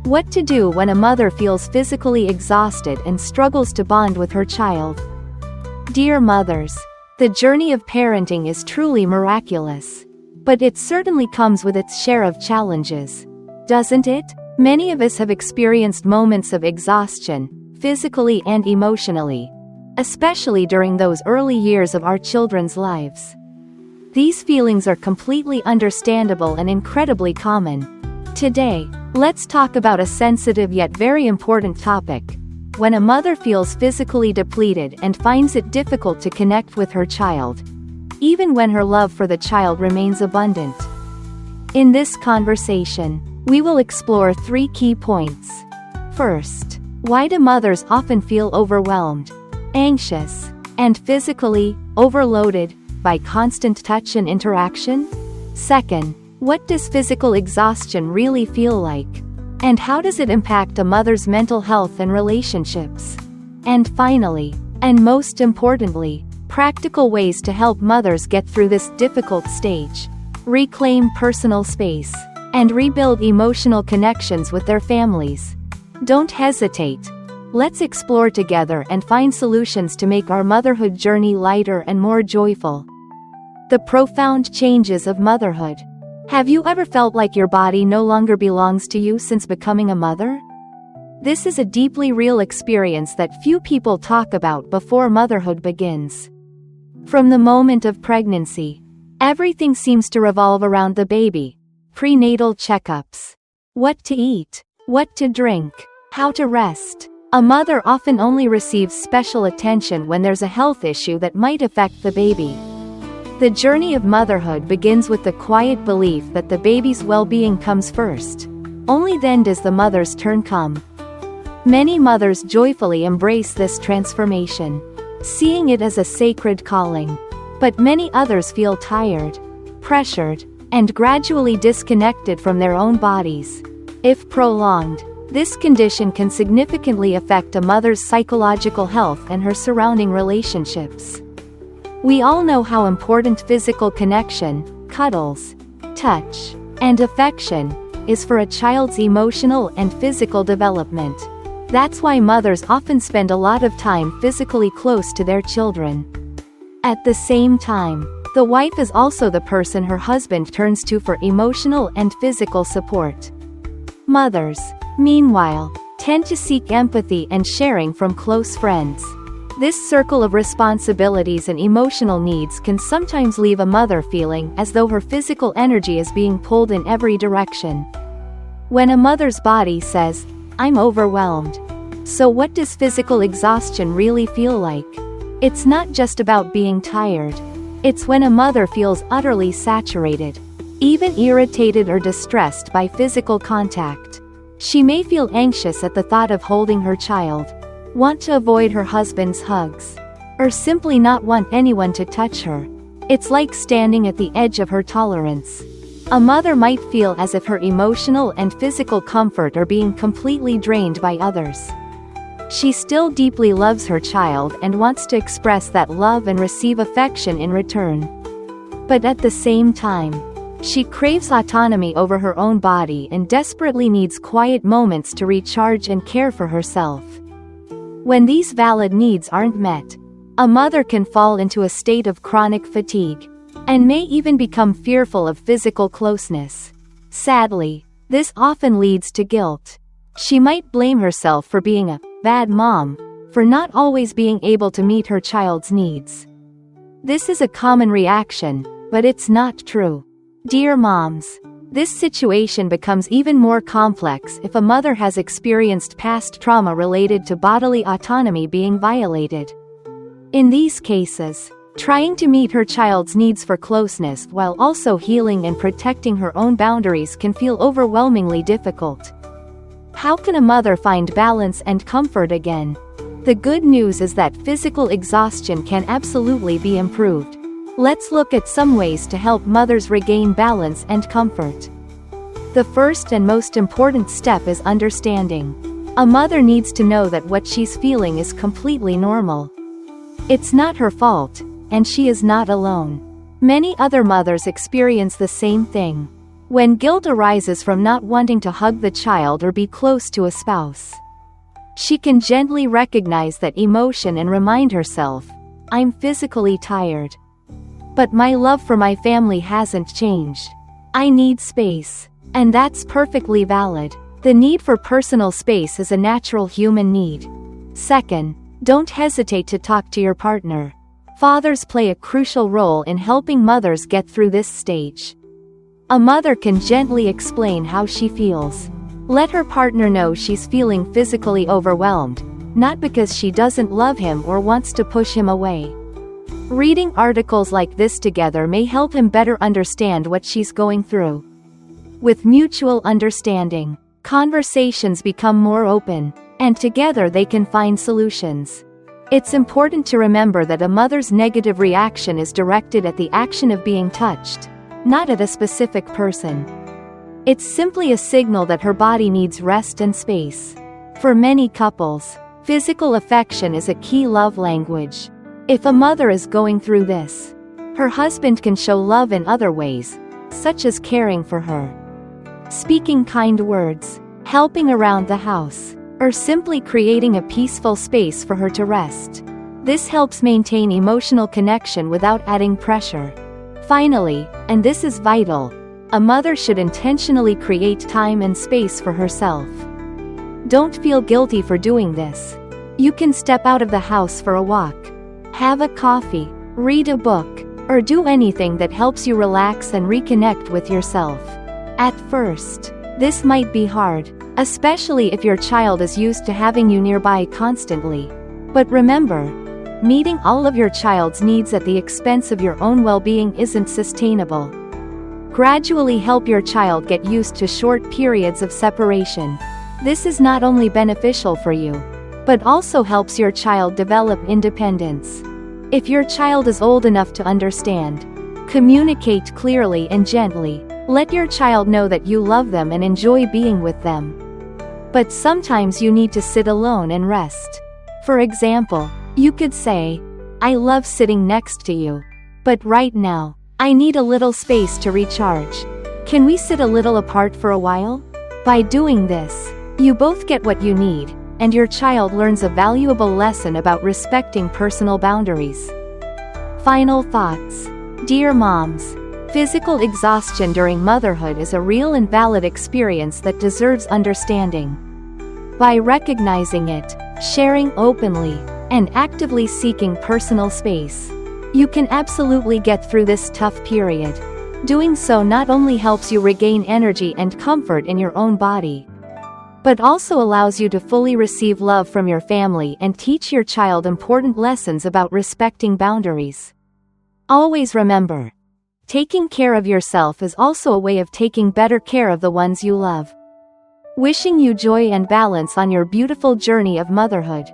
What to do when a mother feels physically exhausted and struggles to bond with her child. Dear mothers, the journey of parenting is truly miraculous. But it certainly comes with its share of challenges, doesn't it? Many of us have experienced moments of exhaustion, physically and emotionally, especially during those early years of our children's lives. These feelings are completely understandable and incredibly common. Today, let's talk about a sensitive yet very important topic: when a mother feels physically depleted and finds it difficult to connect with her child, even when her love for the child remains abundant. In this conversation, we will explore 3 key points. First, why do mothers often feel overwhelmed, anxious, and physically overloaded by constant touch and interaction? Second, what does physical exhaustion really feel like? And how does it impact a mother's mental health and relationships? And finally, and most importantly, practical ways to help mothers get through this difficult stage, reclaim personal space, and rebuild emotional connections with their families. Don't hesitate. Let's explore together and find solutions to make our motherhood journey lighter and more joyful. The profound changes of motherhood. Have you ever felt like your body no longer belongs to you since becoming a mother? This is a deeply real experience that few people talk about before motherhood begins. From the moment of pregnancy, everything seems to revolve around the baby. Prenatal checkups. What to eat, what to drink, how to rest. A mother often only receives special attention when there's a health issue that might affect the baby. The journey of motherhood begins with the quiet belief that the baby's well-being comes first. Only then does the mother's turn come. Many mothers joyfully embrace this transformation, seeing it as a sacred calling. But many others feel tired, pressured, and gradually disconnected from their own bodies. If prolonged, this condition can significantly affect a mother's psychological health and her surrounding relationships. We all know how important physical connection, cuddles, touch, and affection is for a child's emotional and physical development. That's why mothers often spend a lot of time physically close to their children. At the same time, the wife is also the person her husband turns to for emotional and physical support. Mothers, meanwhile, tend to seek empathy and sharing from close friends. This circle of responsibilities and emotional needs can sometimes leave a mother feeling as though her physical energy is being pulled in every direction. When a mother's body says, "I'm overwhelmed," so what does physical exhaustion really feel like? It's not just about being tired. It's when a mother feels utterly saturated, even irritated or distressed by physical contact. She may feel anxious at the thought of holding her child, want to avoid her husband's hugs, or simply not want anyone to touch her. It's like standing at the edge of her tolerance. A mother might feel as if her emotional and physical comfort are being completely drained by others. She still deeply loves her child and wants to express that love and receive affection in return. But at the same time, she craves autonomy over her own body and desperately needs quiet moments to recharge and care for herself. When these valid needs aren't met, a mother can fall into a state of chronic fatigue, and may even become fearful of physical closeness. Sadly, this often leads to guilt. She might blame herself for being a bad mom, for not always being able to meet her child's needs. This is a common reaction, but it's not true. Dear moms, this situation becomes even more complex if a mother has experienced past trauma related to bodily autonomy being violated. In these cases, trying to meet her child's needs for closeness while also healing and protecting her own boundaries can feel overwhelmingly difficult. How can a mother find balance and comfort again? The good news is that physical exhaustion can absolutely be improved. Let's look at some ways to help mothers regain balance and comfort. The first and most important step is understanding. A mother needs to know that what she's feeling is completely normal. It's not her fault, and she is not alone. Many other mothers experience the same thing. When guilt arises from not wanting to hug the child or be close to a spouse, she can gently recognize that emotion and remind herself, "I'm physically tired. But my love for my family hasn't changed. I need space." And that's perfectly valid. The need for personal space is a natural human need. Second, don't hesitate to talk to your partner. Fathers play a crucial role in helping mothers get through this stage. A mother can gently explain how she feels. Let her partner know she's feeling physically overwhelmed, not because she doesn't love him or wants to push him away. Reading articles like this together may help him better understand what she's going through. With mutual understanding, conversations become more open, and together they can find solutions. It's important to remember that a mother's negative reaction is directed at the action of being touched, not at a specific person. It's simply a signal that her body needs rest and space. For many couples, physical affection is a key love language. If a mother is going through this, her husband can show love in other ways, such as caring for her, speaking kind words, helping around the house, or simply creating a peaceful space for her to rest. This helps maintain emotional connection without adding pressure. Finally, and this is vital, a mother should intentionally create time and space for herself. Don't feel guilty for doing this. You can step out of the house for a walk, have a coffee, read a book, or do anything that helps you relax and reconnect with yourself. At first, this might be hard, especially if your child is used to having you nearby constantly. But remember, meeting all of your child's needs at the expense of your own well-being isn't sustainable. Gradually help your child get used to short periods of separation. This is not only beneficial for you, but also helps your child develop independence. If your child is old enough to understand, communicate clearly and gently. Let your child know that you love them and enjoy being with them. But sometimes you need to sit alone and rest. For example, you could say, "I love sitting next to you. But right now, I need a little space to recharge. Can we sit a little apart for a while?" By doing this, you both get what you need, and your child learns a valuable lesson about respecting personal boundaries. Final thoughts. Dear moms, physical exhaustion during motherhood is a real and valid experience that deserves understanding. By recognizing it, sharing openly, and actively seeking personal space, you can absolutely get through this tough period. Doing so not only helps you regain energy and comfort in your own body, but also allows you to fully receive love from your family and teach your child important lessons about respecting boundaries. Always remember, taking care of yourself is also a way of taking better care of the ones you love. Wishing you joy and balance on your beautiful journey of motherhood.